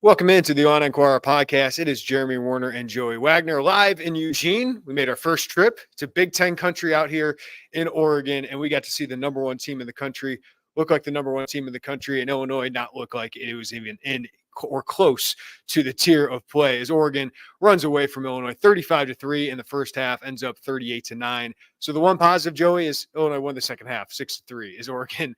Welcome into the On Inquirer podcast. It is Jeremy Werner and Joey Wagner live in Eugene. We made our first trip to Big Ten country out here in Oregon, and we got to see the number one team in the country look like the number one team in the country, and Illinois not look like it was even in or close to the tier of play as Oregon runs away from Illinois 35-3 in the first half, ends up 38-9. So the one positive, Joey, is Illinois won the second half 6-3 as Oregon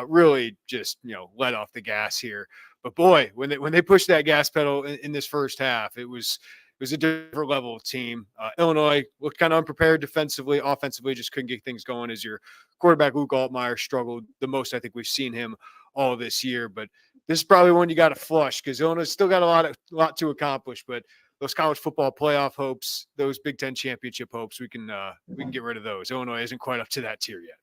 really just let off the gas here. But boy, when they pushed that gas pedal in this first half, it was a different level of team. Illinois looked kind of unprepared defensively, offensively, just couldn't get things going as your quarterback Luke Altmaier struggled the most I think we've seen him all this year. But this is probably one you got to flush because Illinois still got a lot to accomplish. But those college football playoff hopes, those Big Ten championship hopes, we can get rid of those. Illinois isn't quite up to that tier yet.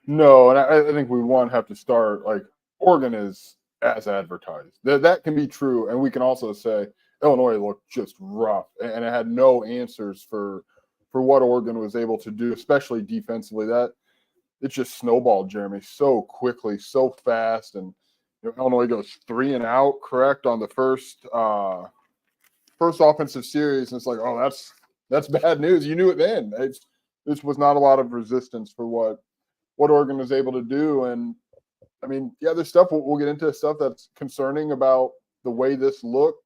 No, and I think we have to start like Oregon is as advertised. That can be true, and we can also say Illinois looked just rough, and it had no answers for what Oregon was able to do, especially defensively. That it just snowballed, Jeremy, so quickly, so fast, and Illinois goes 3 and out, correct, on the first offensive series, and it's like, oh, that's bad news. You knew it then. This was not a lot of resistance for what Oregon was able to do, and I mean, yeah, there's stuff we'll get into stuff that's concerning about the way this looked.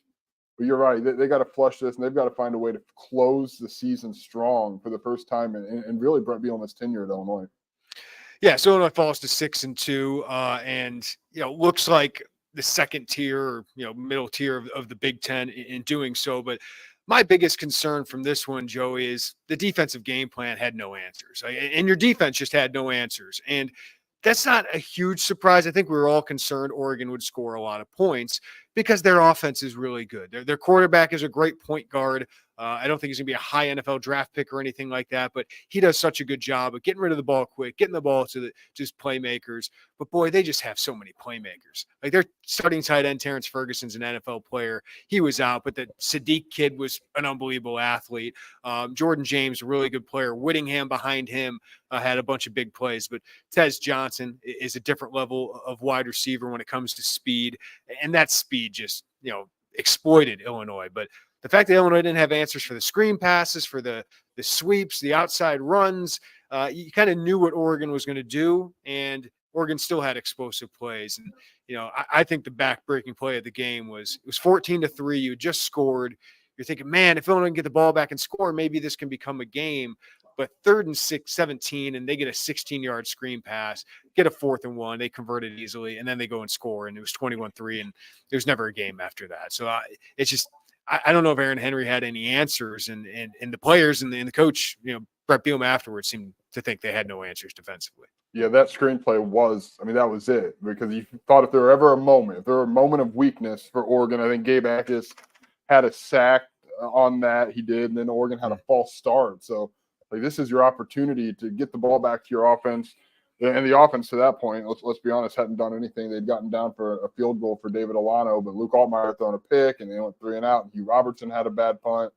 But you're right; they got to flush this, and they've got to find a way to close the season strong for the first time, and really Brett Bielema's tenure at Illinois. Yeah, so Illinois falls to 6-2, and looks like the second tier, or middle tier of the Big Ten in doing so. But my biggest concern from this one, Joey, is the defensive game plan had no answers, and your defense just had no answers, and that's not a huge surprise. I think we were all concerned Oregon would score a lot of points because their offense is really good. Their quarterback is a great point guard. I don't think he's going to be a high NFL draft pick or anything like that, but he does such a good job of getting rid of the ball quick, getting the ball to just playmakers. But boy, they just have so many playmakers. Like their starting tight end, Terrence Ferguson's an NFL player. He was out, but the Sadiq kid was an unbelievable athlete. Jordan James, a really good player. Whittingham behind him had a bunch of big plays, but Tez Johnson is a different level of wide receiver when it comes to speed, and that speed just exploited Illinois. But the fact that Illinois didn't have answers for the screen passes, for the sweeps, the outside runs, you kind of knew what Oregon was going to do, and Oregon still had explosive plays. And I think the back-breaking play of the game was 14-3. You just scored. You're thinking, man, if Illinois can get the ball back and score, maybe this can become a game. But 3rd and 17, and they get a 16-yard screen pass, get a 4th and 1. They convert it easily, and then they go and score, and it was 21-3, and there's never a game after that. So it's just – I don't know if Aaron Henry had any answers, and the players and the coach, Brett Bielema afterwards seemed to think they had no answers defensively. Yeah, that screenplay that was it, because you thought if there were ever a moment, of weakness for Oregon, I think Gabe Akis had a sack on that. He did, and then Oregon had a false start. So, this is your opportunity to get the ball back to your offense. And the offense to that point, let's be honest, hadn't done anything. They'd gotten down for a field goal for David Alano, but Luke Altmaier thrown a pick, and they went 3 and out. And Hugh Robertson had a bad punt.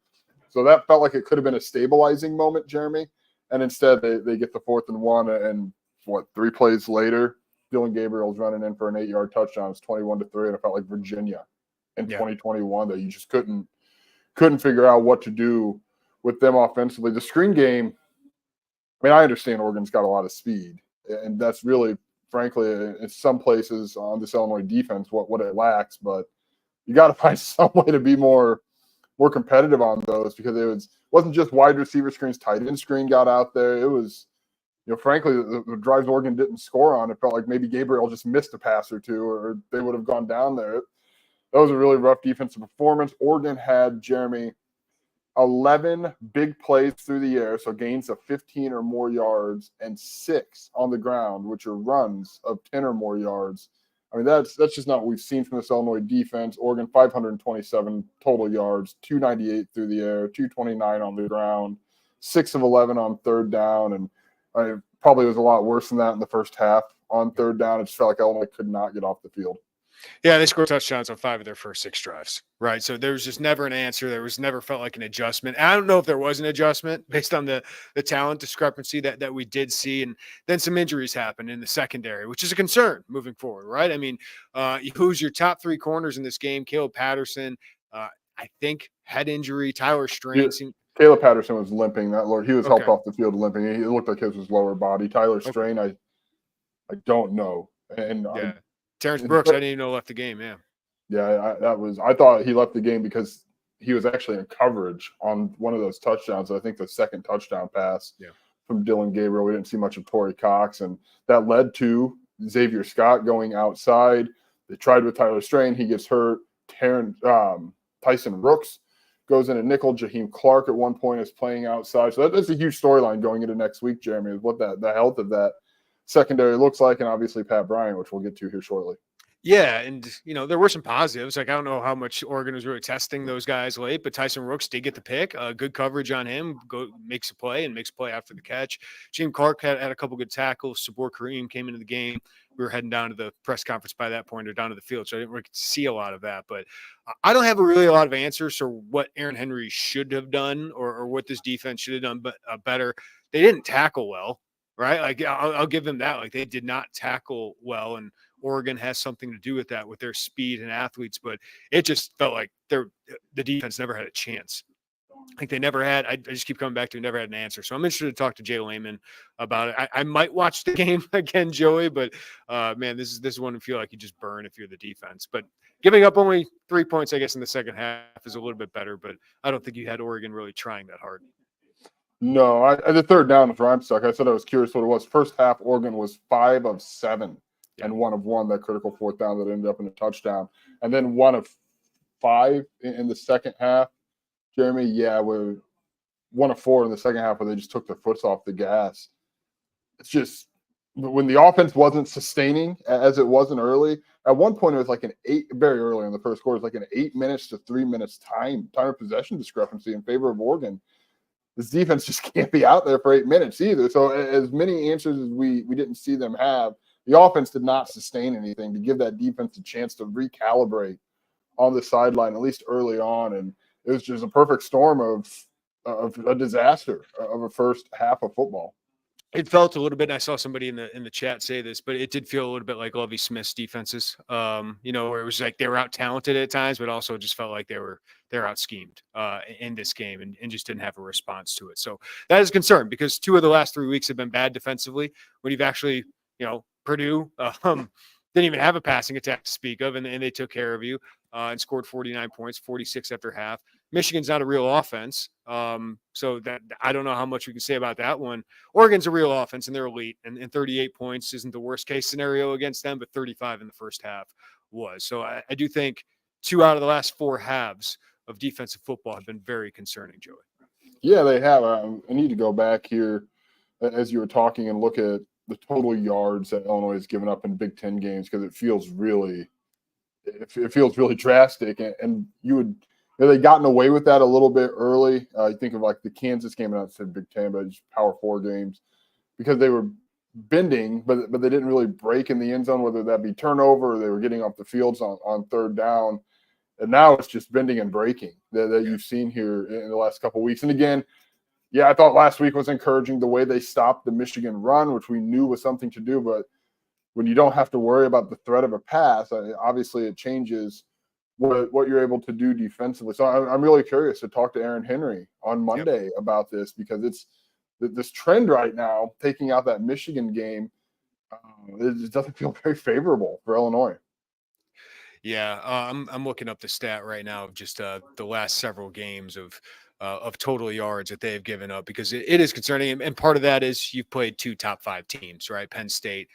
So that felt like it could have been a stabilizing moment, Jeremy. And instead, they get the 4th and 1, and 3 plays later, Dylan Gabriel's running in for an 8-yard touchdown. It's 21-3, and it felt like Virginia in 2021 that you just couldn't figure out what to do with them offensively. The screen game, I understand Oregon's got a lot of speed, and that's really, frankly, in some places on this Illinois defense what it lacks. But you got to find some way to be more competitive on those, because it wasn't just wide receiver screens, tight end screen got out there. It was, frankly, the drives Oregon didn't score on, it felt like maybe Gabriel just missed a pass or two, or they would have gone down there. That was a really rough defensive performance. Oregon had, Jeremy, 11 big plays through the air, so gains of 15 or more yards, and 6 on the ground, which are runs of 10 or more yards. That's just not what we've seen from this Illinois defense. Oregon, 527 total yards, 298 through the air, 229 on the ground, 6 of 11 on 3rd down, and probably was a lot worse than that in the first half on 3rd down. It just felt like Illinois could not get off the field. Yeah, they scored touchdowns on 5 of their first 6 drives, right? So there was just never an answer. There was never felt like an adjustment. I don't know if there was an adjustment based on the talent discrepancy that we did see, and then some injuries happened in the secondary, which is a concern moving forward, right? I mean, who's your top 3 corners in this game? Caleb Patterson, I think head injury. Tyler Yeah, Strain seemed Caleb Patterson was limping. That Lord, he was helped okay. off the field limping. It looked like his was lower body. Tyler Okay, Strain, I don't know, and yeah. Terrence Brooks, I didn't even know left the game. Yeah. yeah, I thought he left the game because he was actually in coverage on one of those touchdowns. I think the second touchdown pass Yeah. from Dylan Gabriel. We didn't see much of Torrey Cox, and that led to Xavier Scott going outside. They tried with Tyler Strain. He gets hurt. Tyson Rooks goes into nickel. Jaheim Clark at one point is playing outside. So that's a huge storyline going into next week, Jeremy, is what the health of that secondary looks like, and obviously Pat Bryant, which we'll get to here shortly. Yeah, and there were some positives. Like I don't know how much Oregon was really testing those guys late, but Tyson Rooks did get the pick. Good coverage on him. Makes a play and makes a play after the catch. Jim Clark had a couple good tackles. Sabor Kareem came into the game. We were heading down to the press conference by that point, or down to the field, so I didn't really see a lot of that. But I don't have really a lot of answers for what Aaron Henry should have done, or what this defense should have done, but better. They didn't tackle well, right? Like I'll give them that. Like they did not tackle well, and Oregon has something to do with that, with their speed and athletes, but it just felt like the defense never had a chance. Like they never had. I just keep coming back to never had an answer. So I'm interested to talk to Jay Lehman about it. I might watch the game again, Joey, but man, this is one to feel like you just burn if you're the defense. But giving up only 3 points, I guess, in the second half is a little bit better. But I don't think you had Oregon really trying that hard. No, the third down with Rhyme stuck. I said I was curious what it was. First half, Oregon was 5 of 7 and 1 of 1, that critical fourth down that ended up in a touchdown. And then 1 of 5 in the second half. Jeremy, yeah, we're 1 of 4 in the second half where they just took their foots off the gas. It's just when the offense wasn't sustaining as it wasn't early. At one point, it was like very early in the first quarter, it was like an 8 minutes to 3 minutes time of possession discrepancy in favor of Oregon. This defense just can't be out there for 8 minutes either. So as many answers as we didn't see them have, the offense did not sustain anything to give that defense a chance to recalibrate on the sideline, at least early on. And it was just a perfect storm of a disaster of a first half of football. It felt a little bit, and I saw somebody in the chat say this, but it did feel a little bit like Lovie Smith's defenses, where it was like they were out talented at times, but also just felt like they're out schemed in this game and just didn't have a response to it. So that is a concern because 2 of the last 3 weeks have been bad defensively when you've actually, Purdue didn't even have a passing attack to speak of, and they took care of you and scored 49 points, 46 after half. Michigan's not a real offense, so that I don't know how much we can say about that one. Oregon's a real offense, and they're elite, and 38 points isn't the worst case scenario against them, but 35 in the first half was. So I do think 2 out of the last 4 halves of defensive football have been very concerning, Joey. Yeah, they have. I need to go back here as you were talking and look at the total yards that Illinois has given up in Big Ten games because it feels really drastic. And they gotten away with that a little bit early. You think of like the Kansas game, and I said Big Ten, but just Power 4 games because they were bending, but they didn't really break in the end zone, whether that be turnover or they were getting off the fields on third down. And now it's just bending and breaking that you've seen here in the last couple of weeks. And again, yeah, I thought last week was encouraging the way they stopped the Michigan run, which we knew was something to do. But when you don't have to worry about the threat of a pass, obviously it changes what you're able to do defensively. So I'm really curious to talk to Aaron Henry on Monday about this because it's this trend right now, taking out that Michigan game, it doesn't feel very favorable for Illinois. Yeah, I'm looking up the stat right now of just the last several games of total yards that they've given up because it is concerning, and part of that is you've played 2 top 5 teams, right? Penn State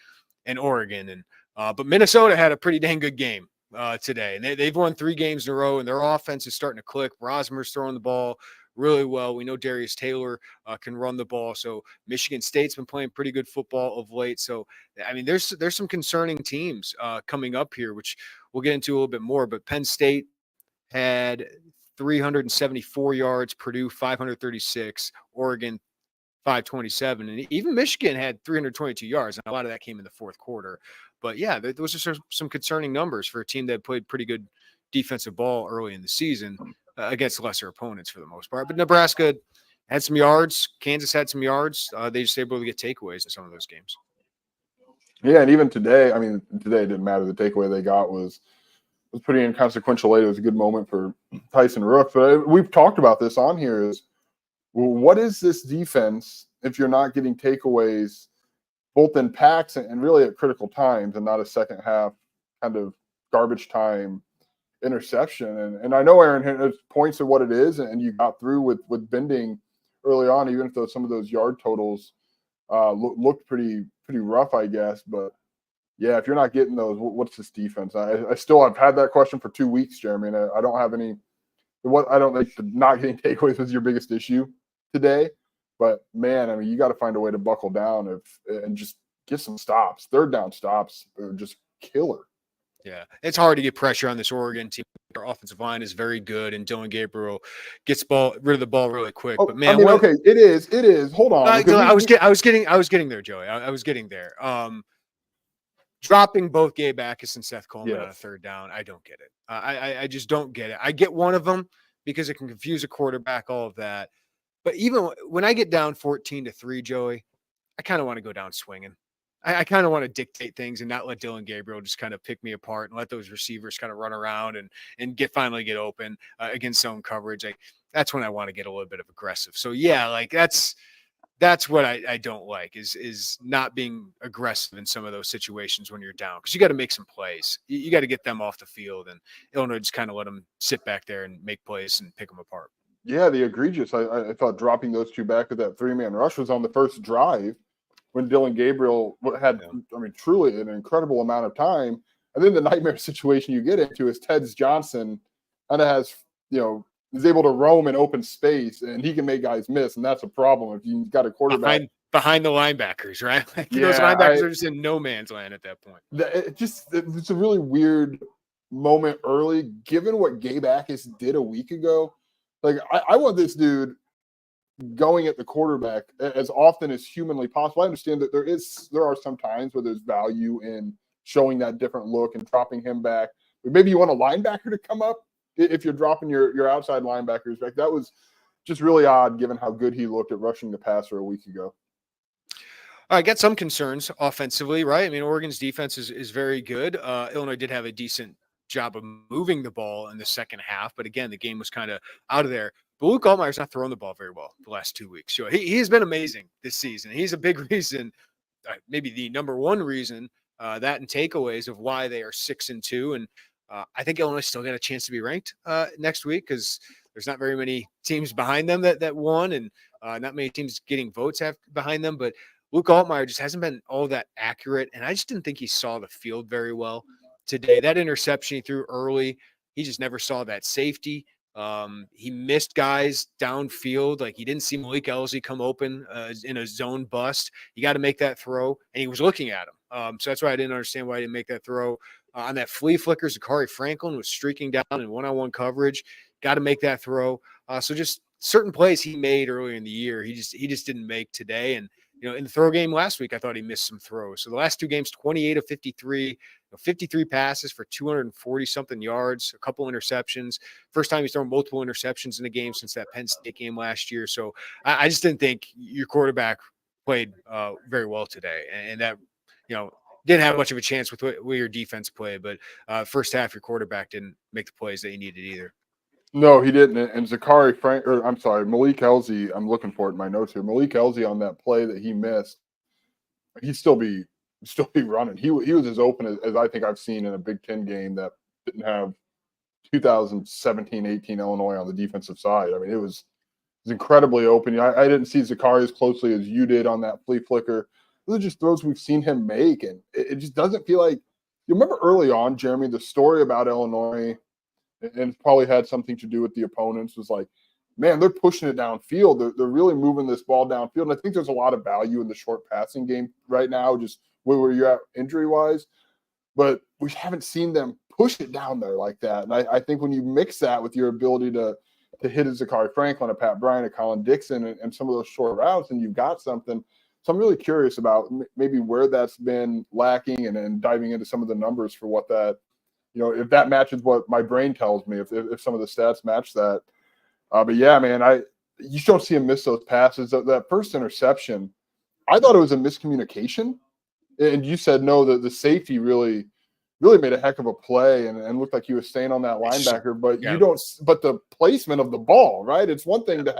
and Oregon, and but Minnesota had a pretty dang good game today, and they've won 3 games in a row, and their offense is starting to click. Rosmer's throwing the ball really well. We know Darius Taylor can run the ball, so Michigan State's been playing pretty good football of late. So I mean, there's some concerning teams coming up here, which we'll get into a little bit more. But Penn State had 374 yards, Purdue 536, Oregon 527, and even Michigan had 322 yards, and a lot of that came in the fourth quarter. But yeah, those are some concerning numbers for a team that played pretty good defensive ball early in the season against lesser opponents for the most part. But Nebraska had some yards. Kansas had some yards. They just able to get takeaways in some of those games. Yeah, and even today, I mean, today it didn't matter. The takeaway they got was pretty inconsequential late. It was a good moment for Tyson Rook. But we've talked about this on here is, well, what is this defense if you're not getting takeaways both in packs and really at critical times and not a second half kind of garbage time interception? And I know, Aaron, points at what it is, and you got through with bending early on, even if some of those yard totals looked pretty rough, I guess. But yeah, if you're not getting those, what's this defense? I still have had that question for 2 weeks, Jeremy, and I don't have any. I don't think not getting takeaways was your biggest issue today. But man, I mean, you got to find a way to buckle down and just get some stops. Third down stops are just killer. Yeah, it's hard to get pressure on this Oregon team. Our offensive line is very good, and Dylan Gabriel gets rid of the ball really quick. But man, I mean, okay, it is. Hold on, I was getting there, Joey. I was getting there. Dropping both Gabe Akis and Seth Coleman on a third down, I don't get it. I just don't get it. I get one of them because it can confuse a quarterback, all of that. But even when I get down 14-3, Joey, I kind of want to go down swinging. I kind of want to dictate things and not let Dylan Gabriel just kind of pick me apart and let those receivers kind of run around and finally get open against zone coverage. That's when I want to get a little bit of aggressive. So yeah, like that's what I don't like is not being aggressive in some of those situations when you're down, because you got to make some plays. You got to get them off the field, and Illinois just kind of let them sit back there and make plays and pick them apart. Yeah, the egregious. I thought dropping those two back with that 3-man rush was on the first drive when Dylan Gabriel had, I mean, truly an incredible amount of time. And then the nightmare situation you get into is Ted's Johnson kind of has, is able to roam in open space, and he can make guys miss, and that's a problem if you've got a quarterback behind the linebackers, right? Those linebackers are just in no man's land at that point. It's a really weird moment early, given what Gabe Akis did a week ago. Like, I want this dude going at the quarterback as often as humanly possible. I understand that there are some times where there's value in showing that different look and dropping him back. But maybe you want a linebacker to come up if you're dropping your outside linebackers back. That was just really odd given how good he looked at rushing the passer a week ago. I got some concerns offensively, right? I mean, Oregon's defense is very good. Illinois did have a decent job of moving the ball in the second half, but again, the game was kind of out of there. But Luke Altmaier's not throwing the ball very well the last 2 weeks. So he has been amazing this season. He's a big reason, maybe the number one reason, that and takeaways of why they are 6-2. And I think Illinois still got a chance to be ranked next week, because there's not very many teams behind them that won, and not many teams getting votes behind them. But Luke Altmaier just hasn't been all that accurate, and I just didn't think he saw the field very well today. That interception he threw early, he just never saw that safety. He missed guys downfield. Like, he didn't see Malik Elzy come open in a zone bust. You got to make that throw, and he was looking at him. So that's why I didn't understand why he didn't make that throw. On that flea flicker, Zachary Franklin was streaking down in one-on-one coverage. Got to make that throw. So just certain plays he made earlier in the year, he just didn't make today. And in the throw game last week, I thought he missed some throws. So the last 2 games, 28 of 53, 53 passes for 240-something yards, a couple interceptions. First time he's thrown multiple interceptions in a game since that Penn State game last year. So I just didn't think your quarterback played very well today. And that, didn't have much of a chance with where your defense played. But first half, your quarterback didn't make the plays that he needed either. No, he didn't. And Malik Elzy, I'm looking for it in my notes here. Malik Elzy on that play that he missed, he'd still be running. He was as open as I think I've seen in a Big Ten game that didn't have 2017-18 Illinois on the defensive side. I mean, it was incredibly open. I didn't see Zachary as closely as you did on that flea flicker. Those are just throws we've seen him make, and it just doesn't feel like – you remember early on, Jeremy, the story about Illinois – and it's probably had something to do with the opponents, was like, man, they're pushing it downfield. They're really moving this ball downfield. And I think there's a lot of value in the short passing game right now, just where you're at injury-wise. But we haven't seen them push it down there like that. And I think when you mix that with your ability to hit a Zachary Franklin, a Pat Bryant, a Colin Dixon, and some of those short routes, and you've got something. So I'm really curious about maybe where that's been lacking, and diving into some of the numbers for what that, if that matches what my brain tells me, if some of the stats match that. But yeah, man, you just don't see him miss those passes. That first interception, I thought it was a miscommunication, and you said no. The safety really made a heck of a play, and looked like he was staying on that linebacker. But Yeah. But the placement of the ball, right? It's one thing to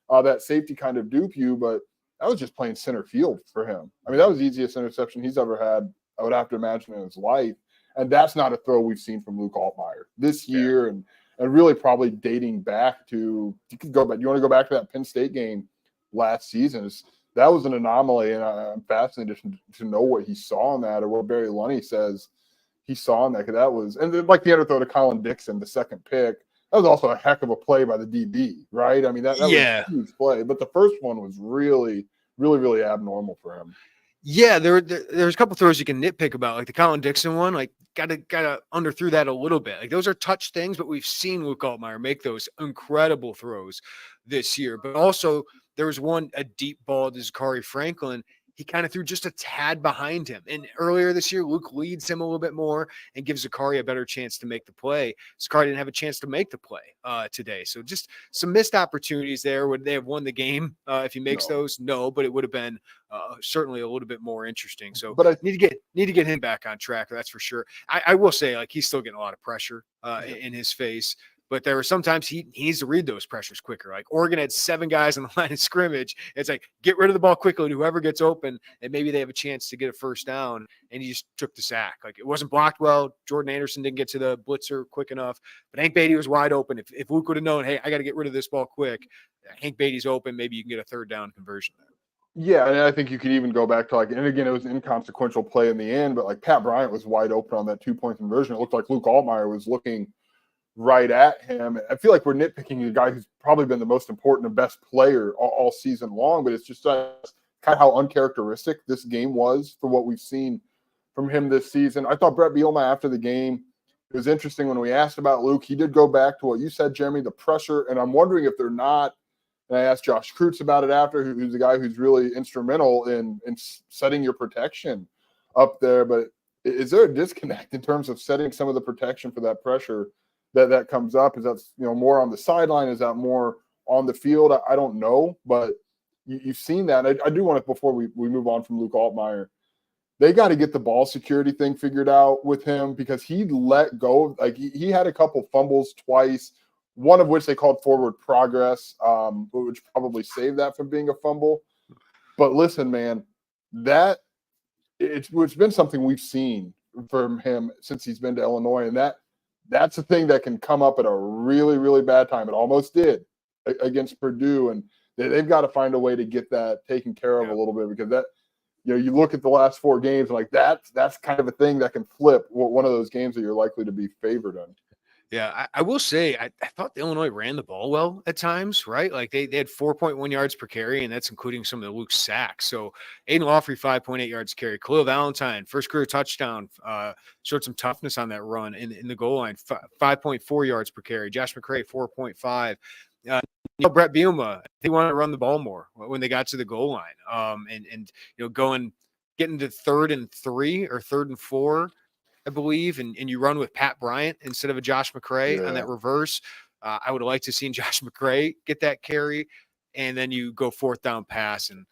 have that safety kind of dupe you, but that was just playing center field for him. I mean, that was the easiest interception he's ever had, I would have to imagine, in his life. And that's not a throw we've seen from Luke Altmaier this year, and really probably dating back to, you could go back. You want to go back to that Penn State game last season? That was an anomaly, and I'm fascinated to know what he saw in that, or what Barry Lunny says he saw in that. Because that was, and like the underthrow to Colin Dixon, the second pick, that was also a heck of a play by the DB, right? I mean, that was a huge play. But the first one was really, really, really abnormal for him. Yeah, there's a couple throws you can nitpick about, like the Colin Dixon one. Like, gotta underthrew that a little bit. Like, those are touch things, but we've seen Luke Altmaier make those incredible throws this year. But also, there was a deep ball to Zachary Franklin. He kind of threw just a tad behind him. And earlier this year, Luke leads him a little bit more and gives Zachary a better chance to make the play. Zachary didn't have a chance to make the play today. So just some missed opportunities there. Would they have won the game if he makes those? No, but it would have been certainly a little bit more interesting. So but I need to get him back on track. That's for sure. I will say, like, he's still getting a lot of pressure in his face. But there were sometimes he needs to read those pressures quicker. Like, Oregon had 7 guys on the line of scrimmage. It's like, get rid of the ball quickly to whoever gets open, and maybe they have a chance to get a first down. And he just took the sack. Like, it wasn't blocked well. Jordan Anderson didn't get to the blitzer quick enough. But Hank Beatty was wide open. If Luke would have known, hey, I got to get rid of this ball quick, Hank Beatty's open, maybe you can get a third down conversion there. Yeah, and I think you could even go back to, like, and again, it was an inconsequential play in the end, but like Pat Bryant was wide open on that 2-point conversion. It looked like Luke Altmaier was looking right at him. I feel like we're nitpicking a guy who's probably been the most important and best player all season long, but it's just kind of how uncharacteristic this game was for what we've seen from him this season. I thought Brett Bielema after the game, it was interesting when we asked about Luke, he did go back to what you said, Jeremy, the pressure, and I'm wondering if they're not, and I asked Josh Kreutz about it after, who's the guy who's really instrumental in setting your protection up there, but is there a disconnect in terms of setting some of the protection for that pressure that comes up? Is that more on the sideline? Is that more on the field? I don't know, but you've seen that. I do want to, before we move on from Luke Altmaier, they got to get the ball security thing figured out with him, because he let go. Like, he had a couple fumbles twice, one of which they called forward progress, which probably saved that from being a fumble. But listen, man, it's been something we've seen from him since he's been to Illinois, and that's a thing that can come up at a really, really bad time. It almost did against Purdue, and they've got to find a way to get that taken care of a little bit, because that, you look at the last 4 games, and like that's kind of a thing that can flip one of those games that you're likely to be favored in. Yeah, I will say I thought Illinois ran the ball well at times, right? Like, they had 4.1 yards per carry, and that's including some of the Luke sacks. So Aiden Lawfrey, 5.8 yards carry. Khalil Valentine, first career touchdown, showed some toughness on that run in the goal line, 5.4 yards per carry. Josh McCray, 4.5. Brett Bielema, they wanted to run the ball more when they got to the goal line. And getting to 3rd and 3 or 3rd and 4, I believe, and you run with Pat Bryant instead of a Josh McCray on that reverse. I would have liked to seen Josh McCray get that carry, and then you go 4th down pass, and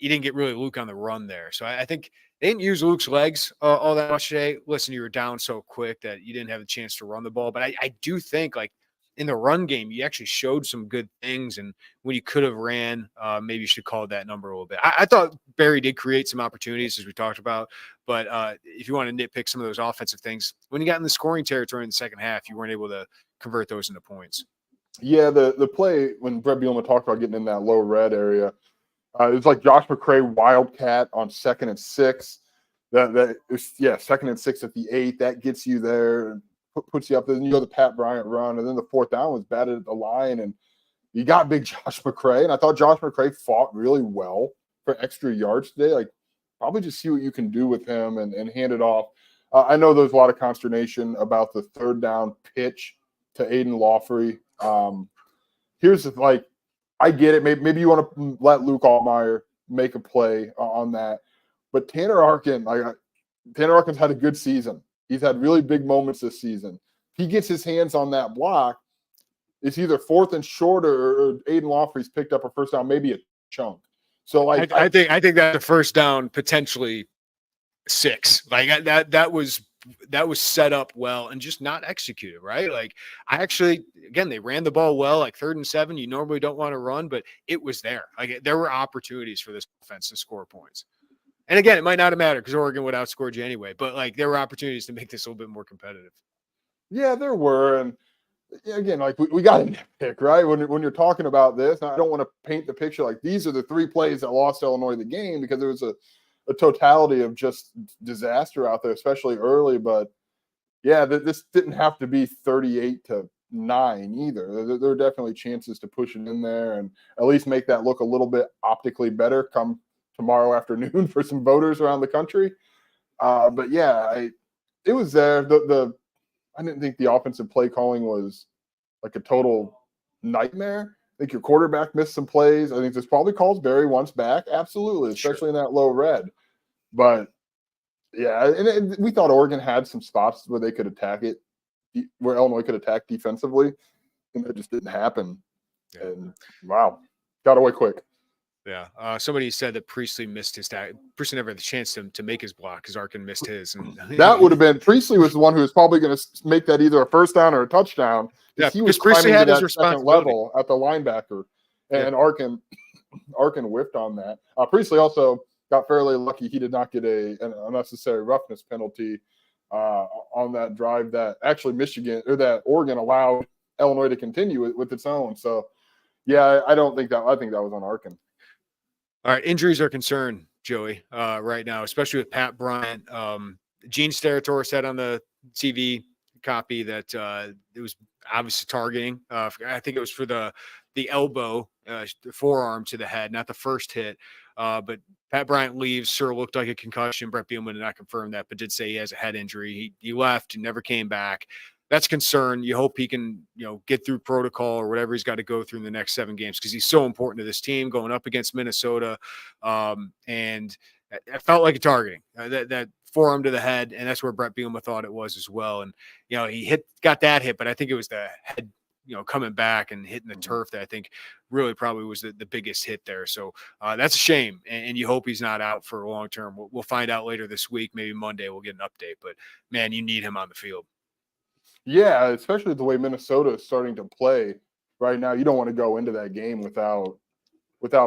you didn't get really Luke on the run there. So I think they didn't use Luke's legs all that much today. Listen, you were down so quick that you didn't have the chance to run the ball. But I do think, like, in the run game, you actually showed some good things. And when you could have ran, maybe you should call that number a little bit. I thought Barry did create some opportunities, as we talked about. But if you want to nitpick some of those offensive things, when you got in the scoring territory in the second half, you weren't able to convert those into points. Yeah, the play when Brett Bielema talked about getting in that low red area, it was like Josh McCray wildcat on 2nd and 6. That 2nd and 6 at the 8. That gets you there and puts you up there. Then you go the Pat Bryant run, and then the 4th down was batted at the line, and you got big Josh McCray. And I thought Josh McCray fought really well for extra yards today. Like, probably just see what you can do with him and hand it off. I know there's a lot of consternation about the 3rd down pitch to Aiden Lawfrey. Here's I get it. Maybe you want to let Luke Altmaier make a play on that. But Tanner Arkin's had a good season. He's had really big moments this season. He gets his hands on that block. It's either 4th and short or Aiden Lawfree's picked up a first down, maybe a chunk. So I think that's a first down, potentially 6. Like that was set up well and just not executed, right? Like they ran the ball well, like 3rd and 7. You normally don't want to run, but it was there. Like there were opportunities for this offense to score points. And again, it might not have mattered because Oregon would outscore you anyway, but like there were opportunities to make this a little bit more competitive. Yeah, there were. And again, like we got to nitpick, right? When you're talking about this, I don't want to paint the picture like these are the 3 plays that lost Illinois the game, because there was a totality of just disaster out there, especially early. But yeah, this didn't have to be 38-9 either. There were definitely chances to push it in there and at least make that look a little bit optically better come tomorrow afternoon for some voters around the country. But yeah, it was there. I didn't think the offensive play calling was like a total nightmare. I think your quarterback missed some plays. I think this probably calls Barry once back. Absolutely, especially in that low red. But yeah, and we thought Oregon had some spots where they could attack it, where Illinois could attack defensively, and that just didn't happen. Yeah. And wow, got away quick. Yeah. Somebody said that Priestley missed his tag. Priestley never had the chance to make his block because Arkin missed his. And that would have been Priestley was the one who was probably going to make that either a first down or a touchdown. Yeah, he was Priestley had his second level at the linebacker, and Arkin whiffed on that. Priestley also got fairly lucky. He did not get an unnecessary roughness penalty on that drive that actually that Oregon allowed Illinois to continue with its own. So yeah, I think that was on Arkin. All right, injuries are concerned, Joey, right now, especially with Pat Bryant. Gene Steratore said on the TV copy that it was obviously targeting. I think it was for the elbow, the forearm to the head, not the first hit. But Pat Bryant leaves. Sure looked like a concussion. Brett Bielema did not confirm that, but did say he has a head injury. He left and never came back. That's a concern. You hope he can, get through protocol or whatever he's got to go through in the next 7 games because he's so important to this team going up against Minnesota. And it felt like a targeting that forearm to the head, and that's where Brett Bielema thought it was as well. And he got that hit, but I think it was the head, coming back and hitting the turf that I think really probably was the biggest hit there. So that's a shame, and you hope he's not out for a long term. We'll find out later this week, maybe Monday we'll get an update. But man, you need him on the field. Yeah, especially the way Minnesota is starting to play right now. You don't want to go into that game without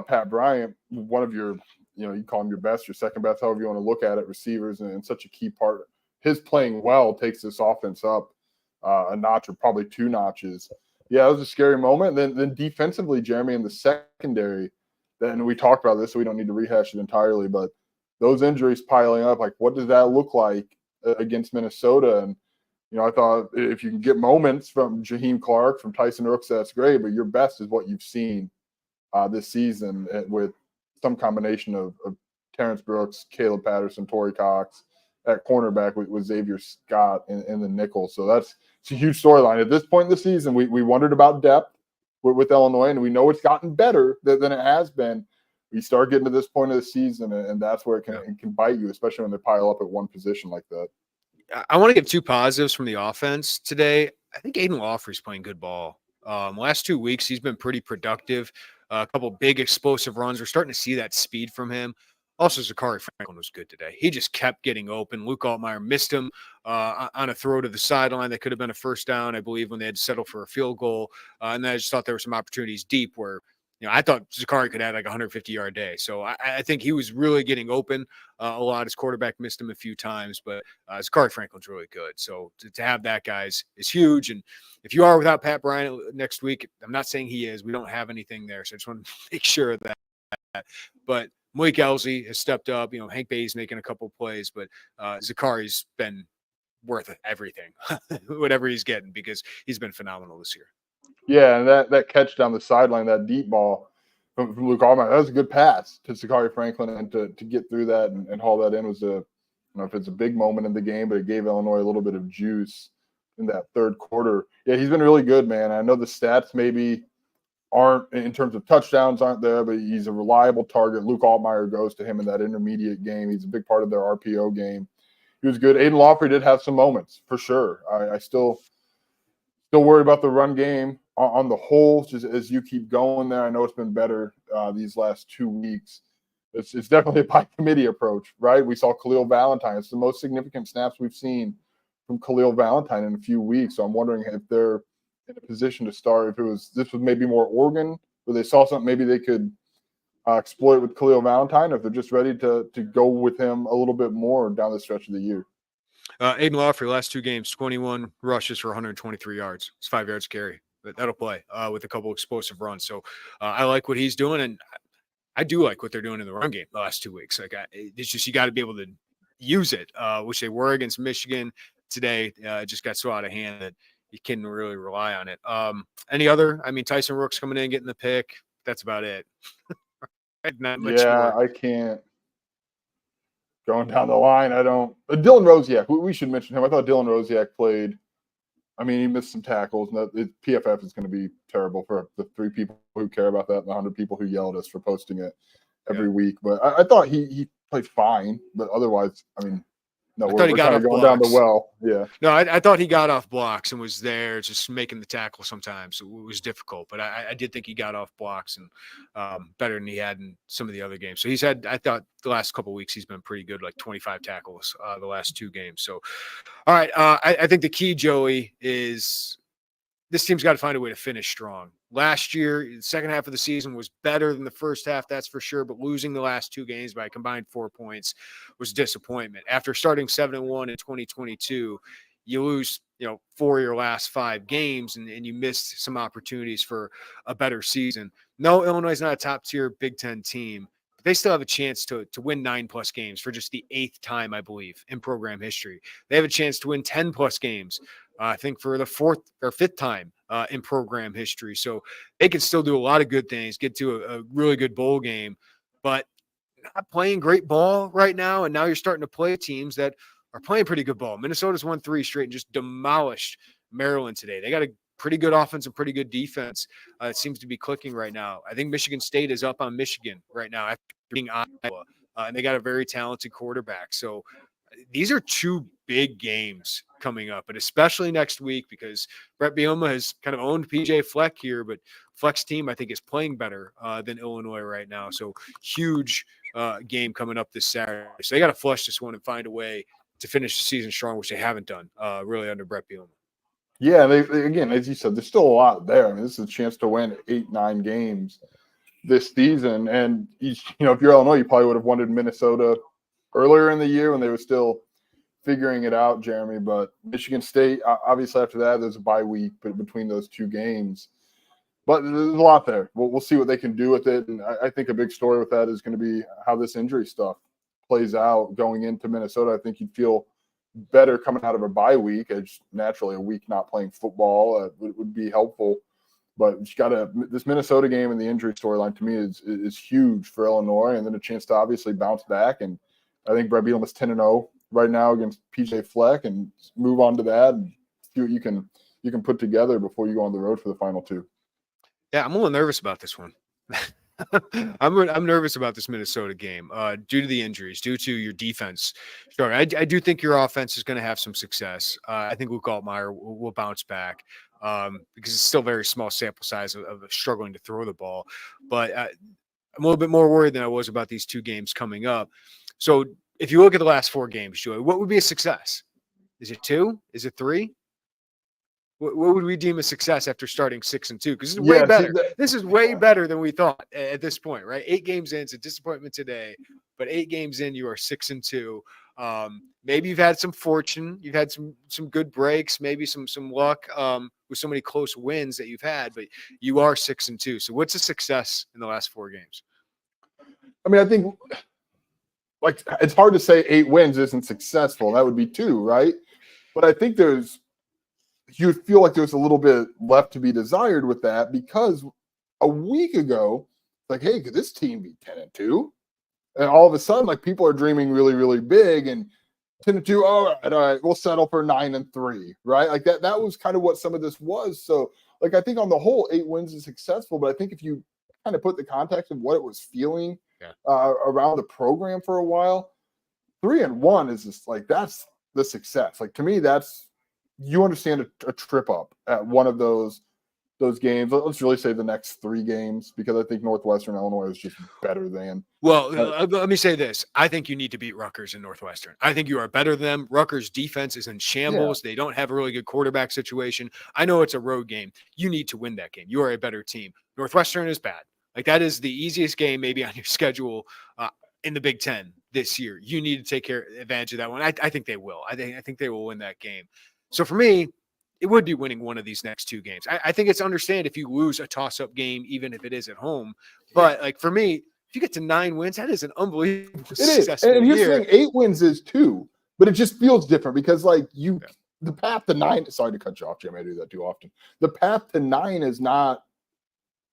Pat Bryant, one of your, you call him your best, your second best, however you want to look at it, receivers, and such a key part. His playing well takes this offense up a notch or probably 2 notches. Yeah, it was a scary moment. Then defensively, Jeremy, in the secondary, then we talked about this, so we don't need to rehash it entirely, but those injuries piling up, like what does that look like against Minnesota? And I thought if you can get moments from Jaheim Clark, from Tyson Rooks, that's great. But your best is what you've seen this season with some combination of Terrence Brooks, Caleb Patterson, Torrey Cox at cornerback with Xavier Scott in the nickel. So it's a huge storyline. At this point in the season, we wondered about depth with Illinois, and we know it's gotten better than it has been. We start getting to this point of the season, and that's where it can bite you, especially when they pile up at one position like that. I want to give 2 positives from the offense today. I think Aiden Lawfree's playing good ball. Last 2 weeks, he's been pretty productive. A couple big explosive runs. We're starting to see that speed from him. Also, Zachary Franklin was good today. He just kept getting open. Luke Altmaier missed him on a throw to the sideline that could have been a first down, I believe, when they had to settle for a field goal. And then I just thought there were some opportunities deep where I thought Zachary could have like a 150-yard day. So I think he was really getting open a lot. His quarterback missed him a few times, but Zachary Franklin's really good. So to have that guy is huge. And if you are without Pat Bryant next week, I'm not saying he is. We don't have anything there. So I just want to make sure of that. But Malik Elzy has stepped up. Hank Bay's making a couple plays, but Zachari's been worth everything, whatever he's getting, because he's been phenomenal this year. Yeah, and that catch down the sideline, that deep ball from Luke Altmaier, that was a good pass to Zachary Franklin, and to get through that and haul that in was I don't know if it's a big moment in the game, but it gave Illinois a little bit of juice in that third quarter. Yeah, he's been really good, man. I know the stats maybe aren't in terms of touchdowns aren't there, but he's a reliable target. Luke Altmaier goes to him in that intermediate game. He's a big part of their RPO game. He was good. Aiden Lawfrey did have some moments for sure. I still worry about the run game on the whole. Just as you keep going there, I know it's been better these last 2 weeks. It's definitely a by committee approach, right? We saw Khalil Valentine. It's the most significant snaps we've seen from Khalil Valentine in a few weeks. So I'm wondering if they're in a position to start. If this was maybe more Oregon, where they saw something maybe they could exploit with Khalil Valentine, if they're just ready to go with him a little bit more down the stretch of the year. Aiden Lawfrey, last 2 games, 21 rushes for 123 yards. It's 5 yards carry. But that'll play with a couple explosive runs. So I like what he's doing, and I do like what they're doing in the run game the last 2 weeks. Like it's just you got to be able to use it, which they were against Michigan today. It just got so out of hand that you couldn't really rely on it. Any other? I mean, Tyson Rook's coming in, getting the pick. That's about it. Not much more. I can't. Going down the line, I don't. Dylan Rosiak, we should mention him. I thought Dylan Rosiak played. I mean, he missed some tackles. And PFF is going to be terrible for the 3 people who care about that and the 100 people who yell at us for posting it every week. But I thought he played fine. But otherwise, I mean, no, we're kind of going down the well. Yeah. No, I thought he got off blocks and was there just making the tackle sometimes. It was difficult, but I did think he got off blocks and better than he had in some of the other games. So he's had, I thought the last couple of weeks he's been pretty good, like 25 tackles the last 2 games. So, all right, I think the key, Joey, is this team's got to find a way to finish strong. Last year, the second half of the season was better than the first half, that's for sure. But losing the last 2 games by a combined 4 points was disappointment. After starting 7-1 in 2022, you lose, 4 of your last 5 games, and you missed some opportunities for a better season. No, Illinois is not a top-tier Big Ten team, but they still have a chance to win 9+ games for just the 8th time, I believe, in program history. They have a chance to win 10+ games. I think for the 4th or 5th time in program history. So they can still do a lot of good things, get to a really good bowl game, but not playing great ball right now. And now you're starting to play teams that are playing pretty good ball. Minnesota's won 3 straight and just demolished Maryland today. They got a pretty good offense and pretty good defense. It seems to be clicking right now. I think Michigan State is up on Michigan right now after being Iowa, and they got a very talented quarterback. So these are 2 big games coming up, and especially next week because Brett Bielema has kind of owned PJ Fleck here, but Fleck's team I think is playing better than Illinois right now. So huge game coming up this Saturday. So they got to flush this one and find a way to finish the season strong, which they haven't done really under Brett Bielema. Yeah, they again, as you said, there's still a lot there. I mean, this is a chance to win 8-9 games this season, and if you're Illinois, you probably would have wanted Minnesota earlier in the year when they were still figuring it out, Jeremy. But Michigan State, obviously after that, there's a bye week between those 2 games. But there's a lot there. We'll see what they can do with it. And I think a big story with that is going to be how this injury stuff plays out going into Minnesota. I think you'd feel better coming out of a bye week, as naturally a week not playing football would be helpful. But you got this Minnesota game and the injury storyline to me is huge for Illinois, and then a chance to obviously bounce back. And I think Brett Bielema's 10-0 right now against PJ Fleck, and move on to that and see what you can put together before you go on the road for the final 2. Yeah, I'm a little nervous about this one. I'm nervous about this Minnesota game due to the injuries, due to your defense. Sure, I do think your offense is going to have some success. I think Luke Altmaier will bounce back because it's still very small sample size of struggling to throw the ball. But I'm a little bit more worried than I was about these 2 games coming up. So if you look at the last 4 games, Joey, what would be a success? Is it 2? Is it 3? What would we deem a success after starting 6-2? Because this is way better. This is way better than we thought at this point, right? 8 games in, it's a disappointment today, but 8 games in, you are 6-2. Maybe you've had some fortune, you've had some good breaks, maybe some luck with so many close wins that you've had, but you are 6-2. So what's a success in the last 4 games? I mean, I think it's hard to say 8 wins isn't successful. That would be 2, right? But I think you feel like there's a little bit left to be desired with that, because a week ago, hey, could this team be 10-2? And all of a sudden, people are dreaming really, really big, and 10-2, all right, we'll settle for 9-3, right? That was kind of what some of this was. So like I think on the whole, 8 wins is successful. But I think if you kind of put the context of what it was feeling around the program for a while, 3-1 is just like that's the success. Like to me, that's you understand a trip up at one of those games. Let's really say the next 3 games because I think Northwestern Illinois is just better than. Well, let me say this. I think you need to beat Rutgers and Northwestern. I think you are better than them. Rutgers' defense is in shambles. They don't have a really good quarterback situation. I know it's a road game. You need to win that game. You are a better team. Northwestern is bad. Like that is the easiest game maybe on your schedule in the Big Ten this year. You need to take advantage of that one. I think they will. I think they will win that game. So for me, it would be winning one of these next 2 games. I think it's understand if you lose a toss-up game, even if it is at home. But like for me, if you get to 9 wins, that is an unbelievable successful year. And here's the thing, 8 wins is 2, but it just feels different because like the path to 9, sorry to cut you off, Jim, I do that too often. The path to 9 is not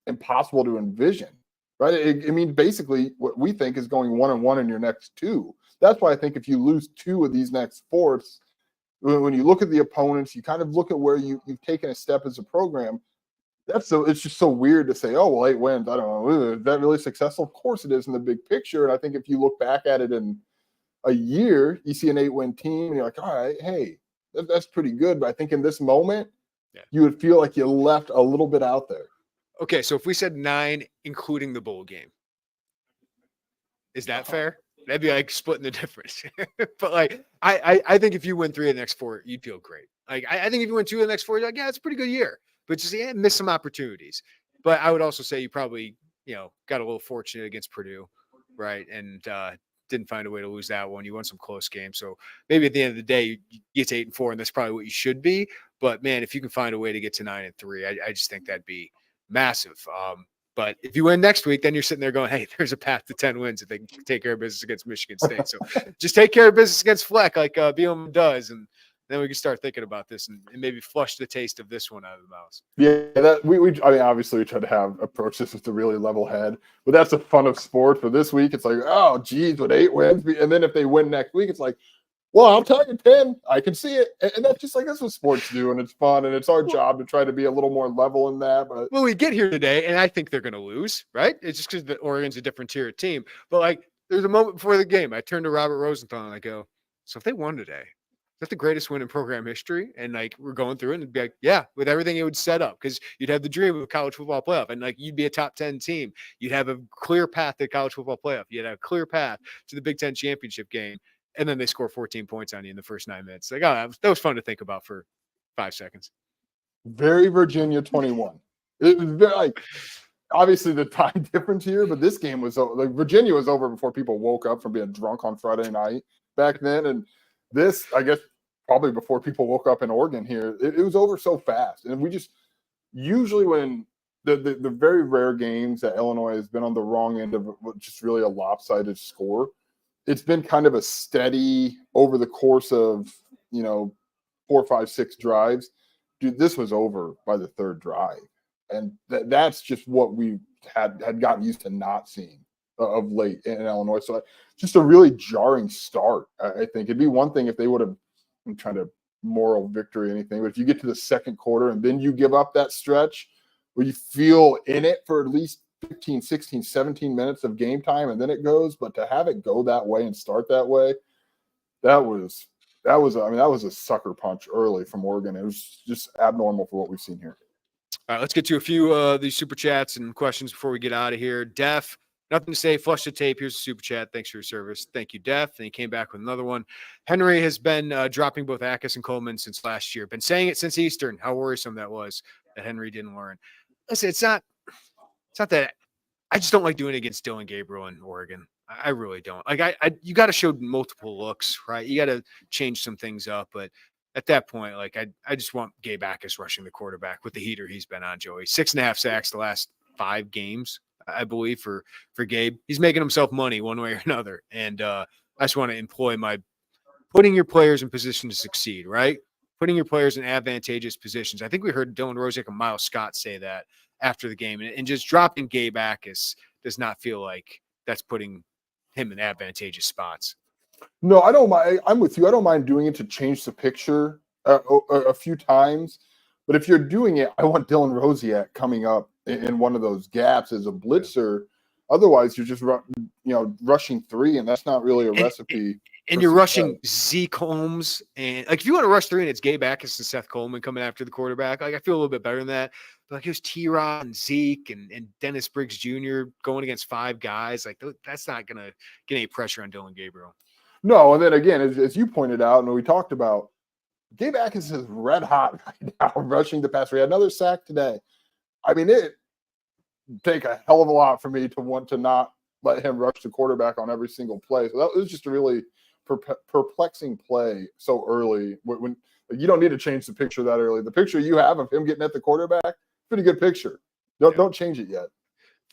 impossible to envision, right? I mean, basically what we think is going 1-1 in your next 2. That's why I think if you lose 2 of these next 4s, when you look at the opponents, you kind of look at where you've taken a step as a program. It's just so weird to say, oh, well, 8 wins. I don't know. Is that really successful? Of course it is in the big picture. And I think if you look back at it in a year, you see an 8-win team and you're like, all right, hey, that's pretty good. But I think in this moment, you would feel like you left a little bit out there. Okay, so if we said 9, including the bowl game, is that fair? That'd be like splitting the difference. But like, I think if you win 3 of the next 4, you'd feel great. Like, I think if you win 2 of the next 4, you're like, yeah, it's a pretty good year. But just miss some opportunities. But I would also say you probably, got a little fortunate against Purdue, right? And didn't find a way to lose that one. You won some close games. So maybe at the end of the day, you get to 8-4, and that's probably what you should be. But man, if you can find a way to get to 9-3, I just think that'd be massive. But if you win next week, then you're sitting there going, hey, there's a path to 10 wins if they can take care of business against Michigan State. So just take care of business against Fleck like Bielema does, and then we can start thinking about this and maybe flush the taste of this one out of the mouth. Yeah, I mean, obviously we try to approach this with a really level head, but that's the fun of sport. For this week, it's like, oh, geez, with 8 wins, and then if they win next week, it's like, well, I'll tell you 10. I can see it. And that's just like, that's what sports do. And it's fun. And it's our job to try to be a little more level in that. But well, we get here today, and I think they're going to lose, right? It's just because the Oregon's a different tier of team. But like, there's a moment before the game, I turned to Robert Rosenthal and I go, so if they won today, is that the greatest win in program history? And like, we're going through it and it'd be like, yeah, with everything it would set up, because you'd have the dream of a college football playoff, and like, you'd be a top 10 team. You'd have a clear path to college football playoff. You'd have a clear path to the Big Ten championship game. And then they score 14 points on you in the first 9 minutes. Like, oh, that was fun to think about for 5 seconds. Very Virginia 21. It was very, like, obviously the time difference here, but this game was like Virginia was over before people woke up from being drunk on Friday night back then. And this, I guess, probably before people woke up in Oregon here, it was over so fast. And we just usually when the very rare games that Illinois has been on the wrong end of just really a lopsided score, it's been kind of a steady over the course of, 4, 5, 6 drives. Dude, this was over by the 3rd drive. And that's just what we had gotten used to not seeing of late in Illinois. So just a really jarring start. I think it'd be one thing if they would have, I'm trying to moral victory or anything, but if you get to the second quarter and then you give up that stretch where you feel in it for at least 15, 16, 17 minutes of game time and then it goes, but to have it go that way and start that way, that was a sucker punch early from Oregon. It was just abnormal for what we've seen here. All right, let's get to a few of these super chats and questions before we get out of here. Def, nothing to say. Flush the tape. Here's a super chat. Thanks for your service. Thank you, Def. And he came back with another one. Henry has been dropping both Ackus and Coleman since last year. Been saying it since Eastern. How worrisome that was that Henry didn't learn. Listen, it's not that I just don't like doing it against Dylan Gabriel in Oregon. I really don't. Like, you got to show multiple looks, right? You got to change some things up. But at that point, like, I just want Gabe Ackus rushing the quarterback with the heater he's been on, Joey. 6.5 sacks the last 5 games, I believe, for Gabe. He's making himself money one way or another. And I just want to employ putting your players in position to succeed, right? Putting your players in advantageous positions. I think we heard Dylan Rosiak and Miles Scott say that after the game. And just dropping Gabe Ackus does not feel like that's putting him in advantageous spots. No, I don't mind. I'm with you. I don't mind doing it to change the picture a few times. But if you're doing it, I want Dylan Rosiak coming up in one of those gaps as a blitzer. Otherwise, you're just rushing three, and that's not really a recipe. And you're rushing Zeke Holmes, and like if you want to rush three and it's Gabe Backus and Seth Coleman coming after the quarterback, like I feel a little bit better than that. But like it was T-Rod and Zeke and Dennis Briggs Jr. going against five guys, like that's not gonna get any pressure on Dylan Gabriel. No, and then again, as you pointed out, and we talked about, Gabe Backus is red hot right now rushing the passer. He had another sack today. I mean, it take a hell of a lot for me to want to not let him rush the quarterback on every single play. So that was just a really perplexing play so early. When you don't need to change the picture that early. The picture you have of him getting at the quarterback, pretty good picture. Don't change it yet.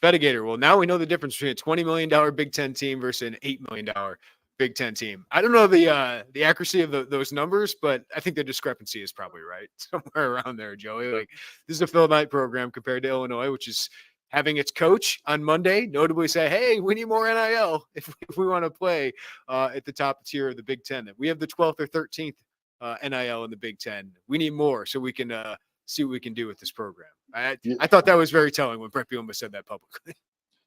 Fedigator. Well, now we know the difference between a $20 million Big Ten team versus an $8 million Big Ten team. I don't know the accuracy of those numbers, but I think the discrepancy is probably right somewhere around there, Joey. Like this is a Phil Knight program compared to Illinois, which is having its coach on Monday notably say, hey, we need more NIL if we want to play at the top tier of the Big Ten. We have the 12th or 13th NIL in the Big Ten. We need more so we can see what we can do with this program. I thought that was very telling when Brett Bielema said that publicly.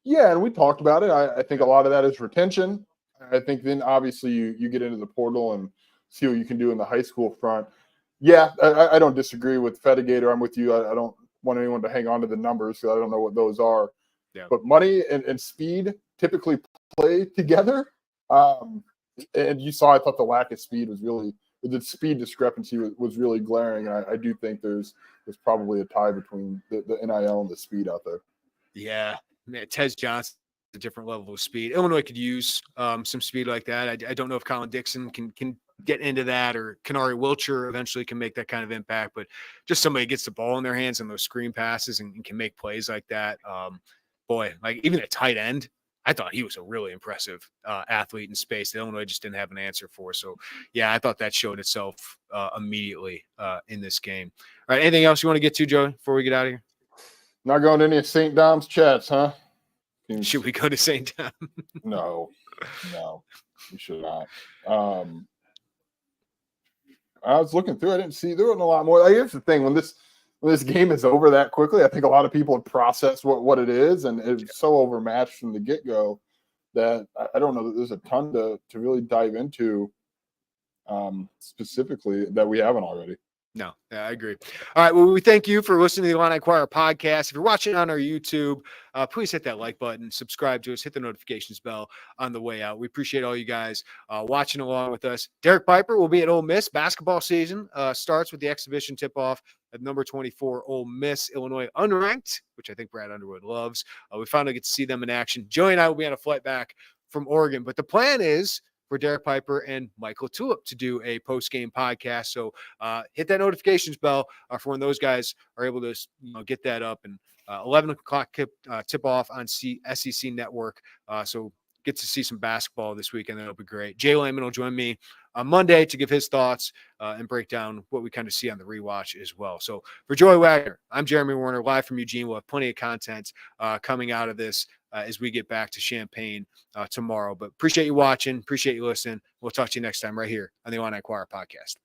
Yeah, and we talked about it. I think a lot of that is retention. I think then obviously you get into the portal and see what you can do in the high school front. Yeah, I don't disagree with Fedigator. I'm with you. I don't want anyone to hang on to the numbers because I don't know what those are. Yeah. But money and speed typically play together. And you saw, I thought the lack of speed was really – the speed discrepancy was really glaring. And I do think there's probably a tie between the NIL and the speed out there. Yeah. Man, Tez Johnson, a different level of speed. Illinois could use some speed like that. I don't know if Colin Dixon can get into that, or Kenari Wilcher eventually can make that kind of impact, but just somebody gets the ball in their hands and those screen passes and can make plays like that. Boy, like even a tight end, I thought he was a really impressive athlete in space that Illinois just didn't have an answer for. So yeah, I thought that showed itself immediately in this game. All right. Anything else you want to get to, Joey, before we get out of here? Not going to any of St. Dom's chats, huh? Should we go to St. Dom? No, we should not. I was looking through. I didn't see there wasn't a lot more. Like, here's the thing: when this game is over that quickly, I think a lot of people have processed what it is, and it's so overmatched from the get-go that I don't know that there's a ton to really dive into specifically that we haven't already. No, I agree. All right. Well, we thank you for listening to the Illini Inquirer podcast. If you're watching on our YouTube, please hit that like button, subscribe to us, hit the notifications bell on the way out. We appreciate all you guys watching along with us. Derek Piper will be at Ole Miss. Basketball season starts with the exhibition tip-off at number 24, Ole Miss, Illinois, unranked, which I think Brad Underwood loves. We finally get to see them in action. Joey and I will be on a flight back from Oregon, but the plan is for Derek Piper and Michael Tulip to do a post-game podcast. So hit that notifications bell for when those guys are able to get that up. And 11 o'clock tip-off on SEC Network. So get to see some basketball this weekend. That'll be great. Jay Lehman will join me on Monday to give his thoughts and break down what we kind of see on the rewatch as well. So for Joey Wagner, I'm Jeremy Werner, live from Eugene. We'll have plenty of content coming out of this as we get back to Champaign tomorrow. But appreciate you watching. Appreciate you listening. We'll talk to you next time right here on the Illini Inquirer podcast.